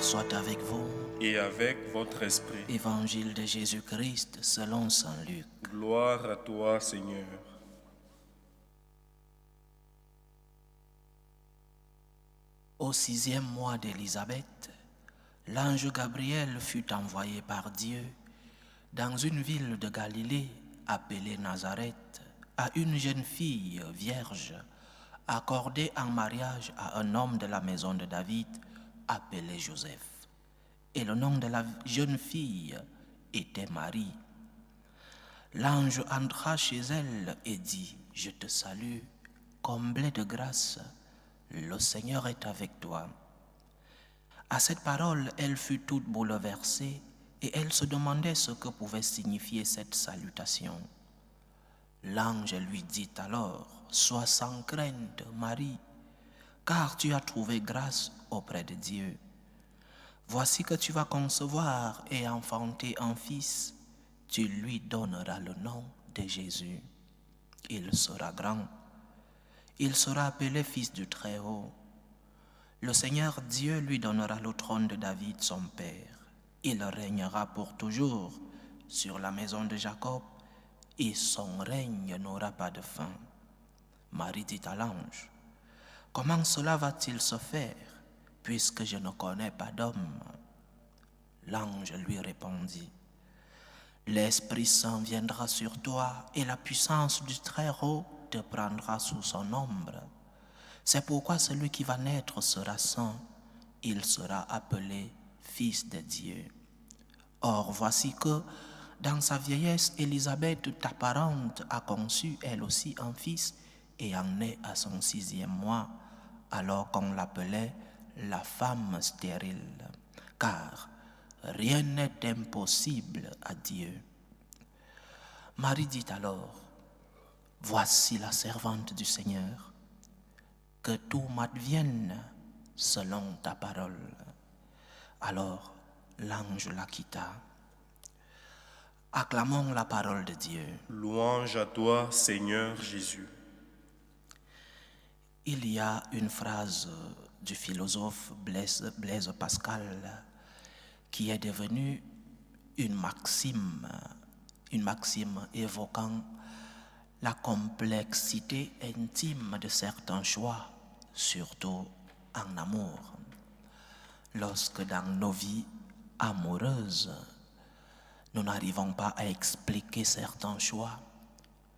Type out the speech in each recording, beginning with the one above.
soit avec vous. Et avec votre esprit. Évangile de Jésus-Christ selon saint Luc. Gloire à toi, Seigneur. Au 6e mois d'Élisabeth, l'ange Gabriel fut envoyé par Dieu dans une ville de Galilée appelée Nazareth à une jeune fille vierge accordée en mariage à un homme de la maison de David appelé Joseph. Et le nom de la jeune fille était Marie. L'ange entra chez elle et dit, « Je te salue, comblée de grâce, le Seigneur est avec toi. » À cette parole, elle fut toute bouleversée et elle se demandait ce que pouvait signifier cette salutation. L'ange lui dit alors, « Sois sans crainte, Marie, car tu as trouvé grâce auprès de Dieu. Voici que tu vas concevoir et enfanter un fils. Tu lui donneras le nom de Jésus. Il sera grand. Il sera appelé fils du Très-Haut. Le Seigneur Dieu lui donnera le trône de David, son père. Il régnera pour toujours sur la maison de Jacob et son règne n'aura pas de fin. » Marie dit à l'ange, « Comment cela va-t-il se faire, puisque je ne connais pas d'homme ?» L'ange lui répondit, « L'Esprit Saint viendra sur toi et la puissance du Très-Haut te prendra sous son ombre. C'est pourquoi celui qui va naître sera saint, il sera appelé Fils de Dieu. Or, voici que, dans sa vieillesse, Élisabeth, ta parente, a conçu elle aussi un fils et en est à son 6e mois, alors qu'on l'appelait la femme stérile, car rien n'est impossible à Dieu. » Marie dit alors, « Voici la servante du Seigneur, que tout m'advienne selon ta parole. » Alors l'ange la quitta. Acclamons la parole de Dieu. Louange à toi, Seigneur Jésus. Il y a une phrase du philosophe Blaise Pascal qui est devenue une maxime évoquant la complexité intime de certains choix, surtout en amour. Lorsque dans nos vies amoureuses, nous n'arrivons pas à expliquer certains choix,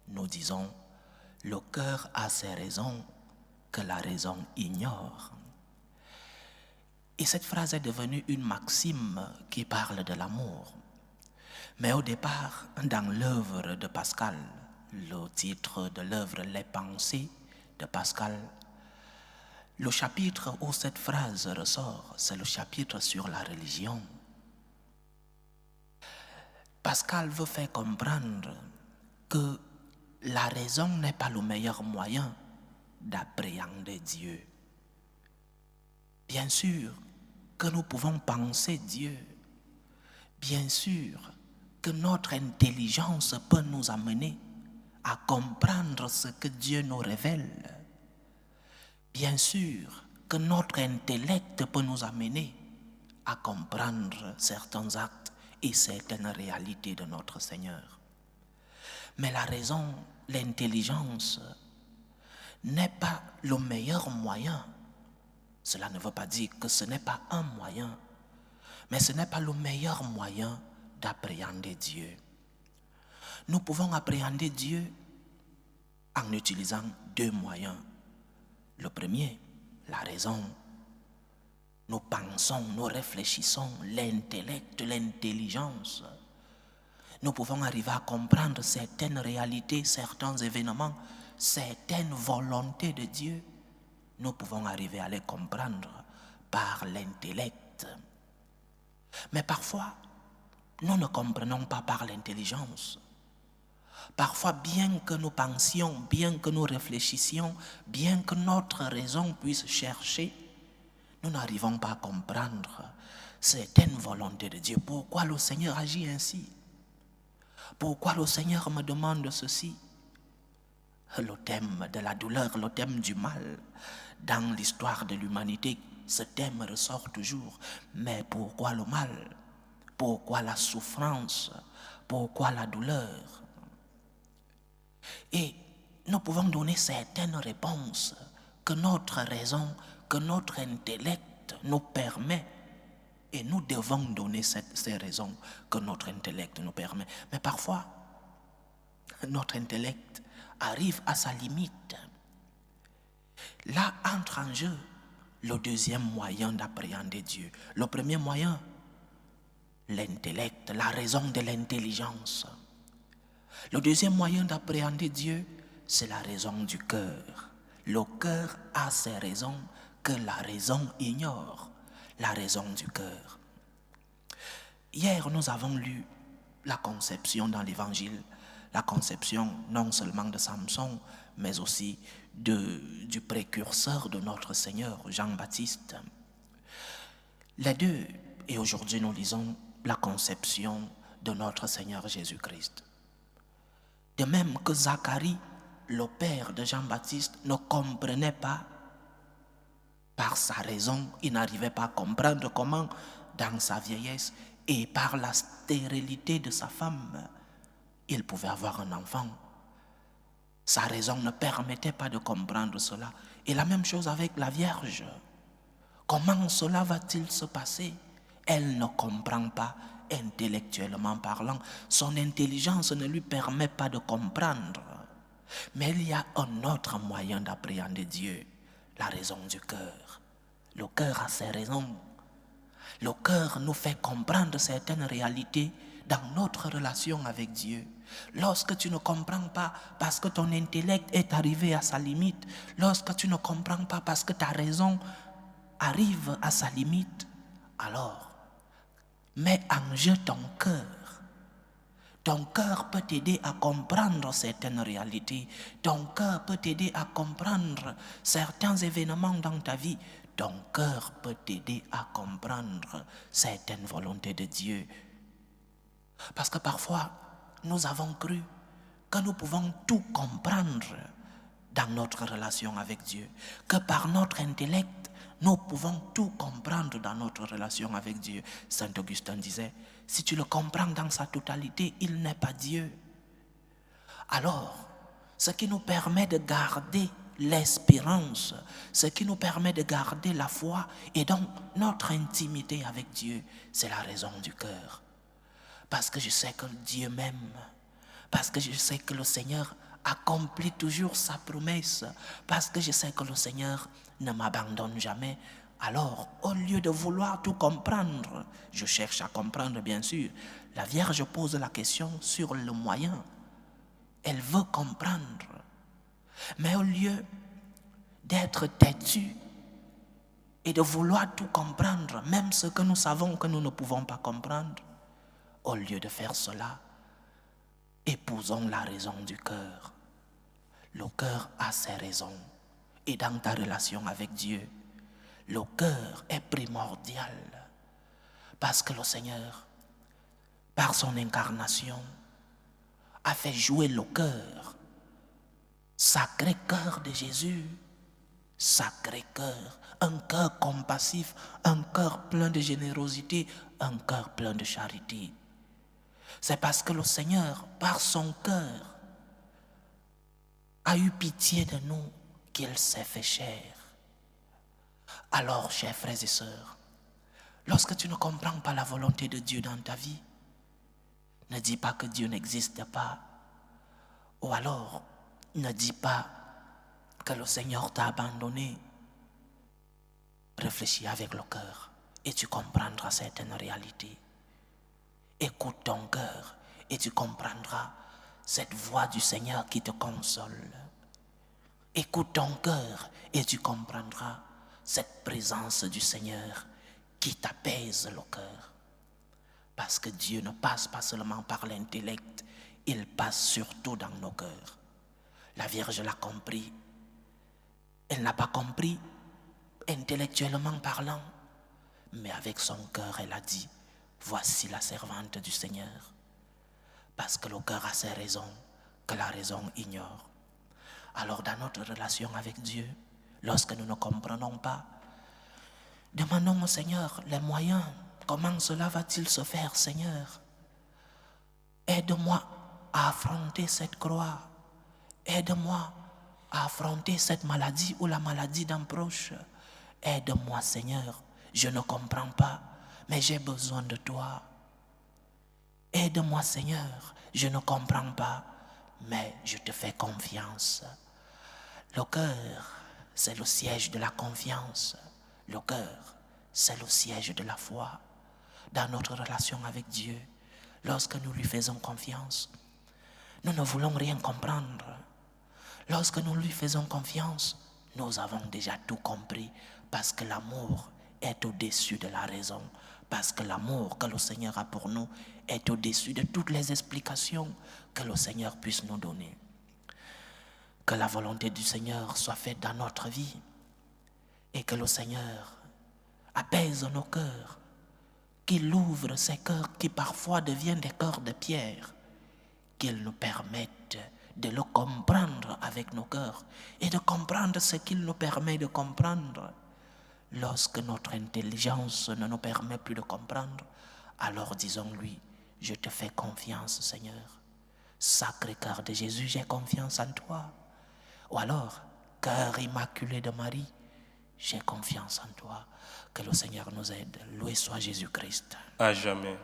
nous disons « le cœur a ses raisons que la raison ignore ». Et cette phrase est devenue une maxime qui parle de l'amour. Mais au départ, dans l'œuvre de Pascal, le titre de l'œuvre « Les pensées » de Pascal, le chapitre où cette phrase ressort, c'est le chapitre sur la religion. Pascal veut faire comprendre que la raison n'est pas le meilleur moyen d'appréhender Dieu. Bien sûr que nous pouvons penser Dieu. Bien sûr que notre intelligence peut nous amener à comprendre ce que Dieu nous révèle. Bien sûr que notre intellect peut nous amener à comprendre certains actes et certaines réalités de notre Seigneur. Mais la raison, l'intelligence, n'est pas le meilleur moyen. Cela ne veut pas dire que ce n'est pas un moyen, mais ce n'est pas le meilleur moyen d'appréhender Dieu. Nous pouvons appréhender Dieu en utilisant 2 moyens. Le premier, la raison. Nous pensons, nous réfléchissons, l'intellect, l'intelligence. Nous pouvons arriver à comprendre certaines réalités, certains événements, certaines volontés de Dieu. Nous pouvons arriver à les comprendre par l'intellect. Mais parfois, nous ne comprenons pas par l'intelligence. Parfois, bien que nous pensions, bien que nous réfléchissions, bien que notre raison puisse chercher, nous n'arrivons pas à comprendre certaines volontés de Dieu. Pourquoi le Seigneur agit ainsi? Pourquoi le Seigneur me demande ceci? Le thème de la douleur, le thème du mal dans l'histoire de l'humanité ce thème ressort toujours. Mais pourquoi le mal? Pourquoi la souffrance? Pourquoi la douleur? Et nous pouvons donner certaines réponses que notre raison, que notre intellect nous permet. Et nous devons donner ces raisons que notre intellect nous permet. Mais parfois, notre intellect arrive à sa limite. Là entre en jeu le deuxième moyen d'appréhender Dieu. Le premier moyen, l'intellect, la raison de l'intelligence. Le deuxième moyen d'appréhender Dieu, c'est la raison du cœur. Le cœur a ses raisons que la raison ignore. La raison du cœur. Hier, nous avons lu la conception dans l'Évangile, la conception non seulement de Samson, mais aussi du précurseur de notre Seigneur, Jean-Baptiste. Les deux, et aujourd'hui nous lisons la conception de notre Seigneur Jésus-Christ. De même que Zacharie, le père de Jean-Baptiste, ne comprenait pas par sa raison, il n'arrivait pas à comprendre comment, dans sa vieillesse et par la stérilité de sa femme, il pouvait avoir un enfant. Sa raison ne permettait pas de comprendre cela. Et la même chose avec la Vierge. Comment cela va-t-il se passer? Elle ne comprend pas intellectuellement parlant. Son intelligence ne lui permet pas de comprendre. Mais il y a un autre moyen d'appréhender Dieu. La raison du cœur. Le cœur a ses raisons. Le cœur nous fait comprendre certaines réalités dans notre relation avec Dieu. Lorsque tu ne comprends pas parce que ton intellect est arrivé à sa limite, lorsque tu ne comprends pas parce que ta raison arrive à sa limite, alors mets en jeu ton cœur. Ton cœur peut t'aider à comprendre certaines réalités. Ton cœur peut t'aider à comprendre certains événements dans ta vie. Ton cœur peut t'aider à comprendre certaines volontés de Dieu. Parce que parfois, nous avons cru que nous pouvons tout comprendre dans notre relation avec Dieu. Que par notre intellect, nous pouvons tout comprendre dans notre relation avec Dieu. Saint Augustin disait, si tu le comprends dans sa totalité, il n'est pas Dieu. Alors, ce qui nous permet de garder l'espérance, ce qui nous permet de garder la foi et donc notre intimité avec Dieu, c'est la raison du cœur. Parce que je sais que Dieu m'aime, parce que je sais que le Seigneur accomplit toujours sa promesse, parce que je sais que le Seigneur ne m'abandonne jamais. Alors, au lieu de vouloir tout comprendre, je cherche à comprendre bien sûr. La Vierge pose la question sur le moyen. Elle veut comprendre. Mais au lieu d'être têtue et de vouloir tout comprendre, même ce que nous savons que nous ne pouvons pas comprendre, au lieu de faire cela, épousons la raison du cœur. Le cœur a ses raisons. Et dans ta relation avec Dieu, le cœur est primordial. Parce que le Seigneur, par son incarnation, a fait jouer le cœur. Sacré cœur de Jésus, sacré cœur, un cœur compassif, un cœur plein de générosité, un cœur plein de charité. C'est parce que le Seigneur, par son cœur, a eu pitié de nous qu'il s'est fait chair. Alors, chers frères et sœurs, lorsque tu ne comprends pas la volonté de Dieu dans ta vie, ne dis pas que Dieu n'existe pas. Ou alors, ne dis pas que le Seigneur t'a abandonné. Réfléchis avec le cœur et tu comprendras certaines réalités. Écoute ton cœur et tu comprendras cette voix du Seigneur qui te console. Écoute ton cœur et tu comprendras cette présence du Seigneur qui t'apaise le cœur. Parce que Dieu ne passe pas seulement par l'intellect, il passe surtout dans nos cœurs. La Vierge l'a compris. Elle n'a pas compris intellectuellement parlant, mais avec son cœur, elle a dit, voici la servante du Seigneur. Parce que le cœur a ses raisons que la raison ignore. Alors dans notre relation avec Dieu, lorsque nous ne comprenons pas, Demandons au Seigneur les moyens. Comment cela va-t-il se faire, Seigneur? Aide-moi à affronter cette croix. Aide-moi à affronter cette maladie ou la maladie d'un proche. Aide-moi, Seigneur. Je ne comprends pas, mais j'ai besoin de toi. Aide-moi, Seigneur. Je ne comprends pas, mais je te fais confiance. Le cœur, c'est le siège de la confiance. Le cœur, c'est le siège de la foi. Dans notre relation avec Dieu, lorsque nous lui faisons confiance, nous ne voulons rien comprendre. Lorsque nous lui faisons confiance, nous avons déjà tout compris, parce que l'amour est au-dessus de la raison, parce que l'amour que le Seigneur a pour nous est au-dessus de toutes les explications que le Seigneur puisse nous donner. Que la volonté du Seigneur soit faite dans notre vie et que le Seigneur apaise nos cœurs, qu'il ouvre ces cœurs qui parfois deviennent des cœurs de pierre, qu'il nous permette de le comprendre avec nos cœurs et de comprendre ce qu'il nous permet de comprendre. Lorsque notre intelligence ne nous permet plus de comprendre, alors disons-lui, je te fais confiance, Seigneur. Sacré cœur de Jésus, j'ai confiance en toi. Ou alors, cœur immaculé de Marie, j'ai confiance en toi. Que le Seigneur nous aide. Loué soit Jésus-Christ. À jamais.